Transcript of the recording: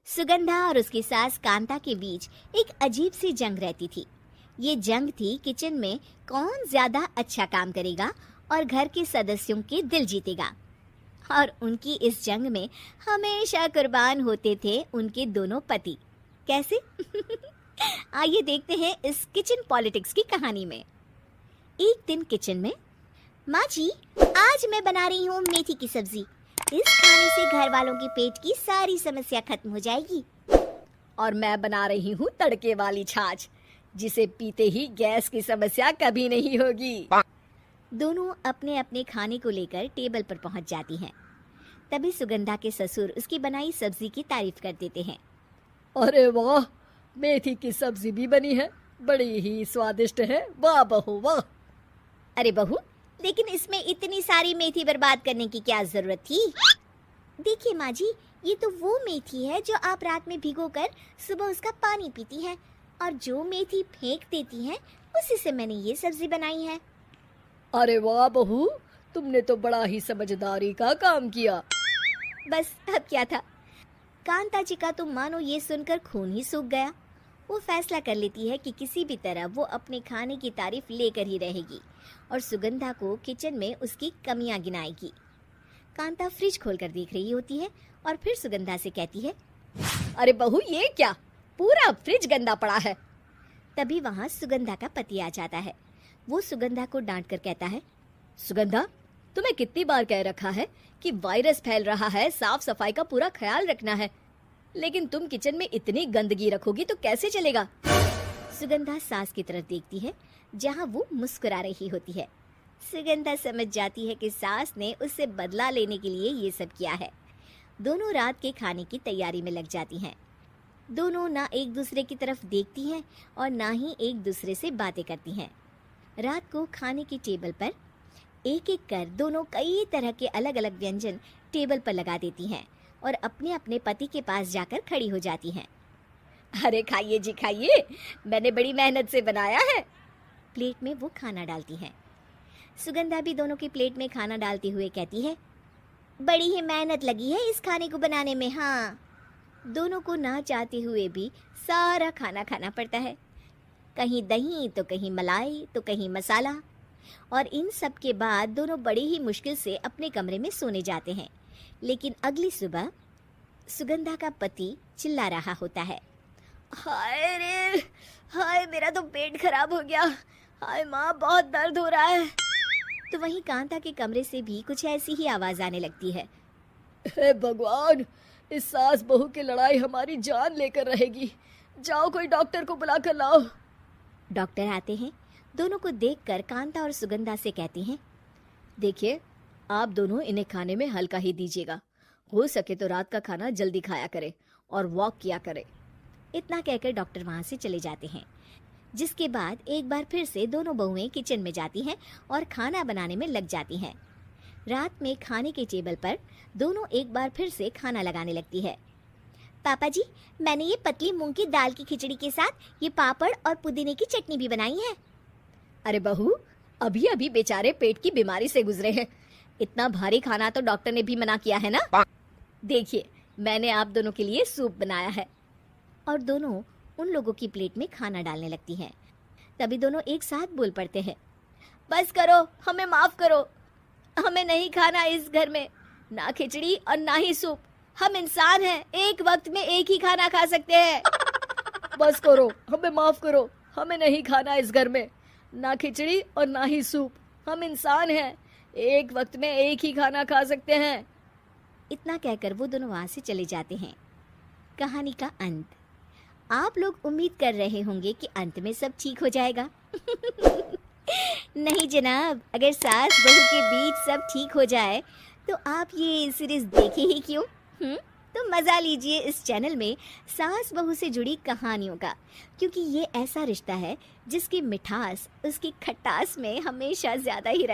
सुगंधा और उसकी सास कांता के बीच एक अजीब सी जंग रहती थी। ये जंग थी किचन में कौन ज्यादा अच्छा काम करेगा और घर के सदस्यों के दिल जीतेगा। और उनकी इस जंग में हमेशा कुर्बान होते थे उनके दोनों पति। कैसे? आइए देखते हैं इस किचन पॉलिटिक्स की कहानी में। एक दिन किचन में, माँ जी, आज मैं बना रही हूँ मेथी की सब्जी। इस खाने से घर वालों के पेट की सारी समस्या खत्म हो जाएगी। और मैं बना रही हूँ तड़के वाली छाछ, जिसे पीते ही गैस की समस्या कभी नहीं होगी। दोनों अपने अपने खाने को लेकर टेबल पर पहुंच जाती हैं। तभी सुगंधा के ससुर उसकी बनाई सब्जी की तारीफ कर देते हैं। अरे वाह, मेथी की सब्जी भी बनी है, बड़ी ही स्वादिष्ट है। वाह बहू वाह। अरे बहू, लेकिन इसमें इतनी सारी मेथी बर्बाद करने की क्या जरूरत थी? देखिए माँ जी, ये तो वो मेथी है जो आप रात में भिगोकर सुबह उसका पानी पीती हैं, और जो मेथी फेंक देती हैं उसी से मैंने ये सब्जी बनाई है। अरे वाह बहू, तुमने तो बड़ा ही समझदारी का काम किया। बस अब क्या था, कांता जी का तो मानो ये सुनकर खून ही सूख गया। वो फैसला कर लेती है कि किसी भी तरह वो अपने खाने की तारीफ लेकर ही रहेगी और सुगंधा को किचन में उसकी कमियां गिनाएगी। कांता फ्रिज खोलकर देख रही होती है और फिर सुगंधा से कहती है, अरे बहू, ये क्या, पूरा फ्रिज गंदा पड़ा है। तभी वहाँ सुगंधा का पति आ जाता है। वो सुगंधा को डांट कर कहता है, सुगंधा, तुम्हें कितनी बार कह रखा है कि वायरस फैल रहा है, साफ सफाई का पूरा ख्याल रखना है, लेकिन तुम किचन में इतनी गंदगी रखोगी तो कैसे चलेगा। सुगंधा सास की तरफ देखती है जहाँ वो मुस्कुरा रही होती है। सुगंधा समझ जाती है कि सास ने उससे बदला लेने के लिए ये सब किया है। दोनों रात के खाने की तैयारी में लग जाती हैं। दोनों ना एक दूसरे की तरफ देखती हैं और ना ही एक दूसरे से बातें करती हैं। रात को खाने की टेबल पर एक एक कर दोनों कई तरह के अलग अलग व्यंजन टेबल पर लगा देती हैं और अपने अपने पति के पास जाकर खड़ी हो जाती हैं। अरे खाइए जी खाइए, मैंने बड़ी मेहनत से बनाया है। प्लेट में वो खाना डालती हैं। सुगंधा भी दोनों की प्लेट में खाना डालते हुए कहती है, बड़ी ही मेहनत लगी है इस खाने को बनाने में। हाँ, दोनों को ना चाहते हुए भी सारा खाना खाना पड़ता है। कहीं दही तो कहीं मलाई तो कहीं मसाला। और इन सब के बाद दोनों बड़ी ही मुश्किल से अपने कमरे में सोने जाते हैं। लेकिन अगली सुबह सुगंधा का पति चिल्ला रहा होता है, हाय रे, हाय मेरा तो पेट खराब हो गया, हाय माँ बहुत दर्द हो रहा है। तो वहीं कांता के कमरे से भी कुछ ऐसी ही आवाज आने लगती है। हे भगवान, इस सास बहू की लड़ाई हमारी जान लेकर रहेगी। जाओ कोई डॉक्टर को बुला कर लाओ। डॉक्टर आते हैं। दोनों को देखकर कांता और सुगंधा से कहती हैं, देखिए, आप दोनों इन्हें खाने में हल्का ही दीजिएगा। हो सके तो रात का खाना जल्दी खाया करे और वॉक किया करे। इतना कहकर डॉक्टर वहां से चले जाते हैं। जिसके बाद एक बार फिर से दोनों बहुएं किचन में जाती हैं और खाना बनाने में लग जाती हैं। रात में खाने के टेबल पर दोनों एक बार फिर से खाना लगाने लगती है। पापा जी, मैंने ये पतली मूंग की दाल की खिचड़ी के साथ ये पापड़ और पुदीने की चटनी भी बनाई है। अरे बहू, अभी अभी बेचारे पेट की बीमारी से गुजरे हैं, इतना भारी खाना तो डॉक्टर ने भी मना किया है ना। देखिए, मैंने आप दोनों के लिए सूप बनाया है। और दोनों उन लोगों की प्लेट में खाना डालने लगती हैं। तभी दोनों एक साथ बोल पड़ते हैं, बस करो, हमें माफ करो, हमें नहीं खाना इस घर में, ना खिचड़ी और ना ही सूप। हम इंसान हैं, एक वक्त में एक ही खाना खा सकते हैं। बस करो, हमें माफ करो, हमें नहीं खाना इस घर में, ना खिचड़ी और ना ही सूप। हम इंसान हैं, एक वक्त में एक ही खाना खा सकते हैं। इतना कहकर वो दोनों वहां से चले जाते हैं। कहानी का अंत। आप लोग उम्मीद कर रहे होंगे कि अंत में सब ठीक हो जाएगा। नहीं जनाब, अगर सास बहू के बीच सब ठीक हो जाए तो आप ये सीरीज देखे ही क्यों? तो मज़ा लीजिए इस चैनल में सास बहू से जुड़ी कहानियों का, क्योंकि ये ऐसा रिश्ता है जिसकी मिठास उसकी खटास में हमेशा ज़्यादा ही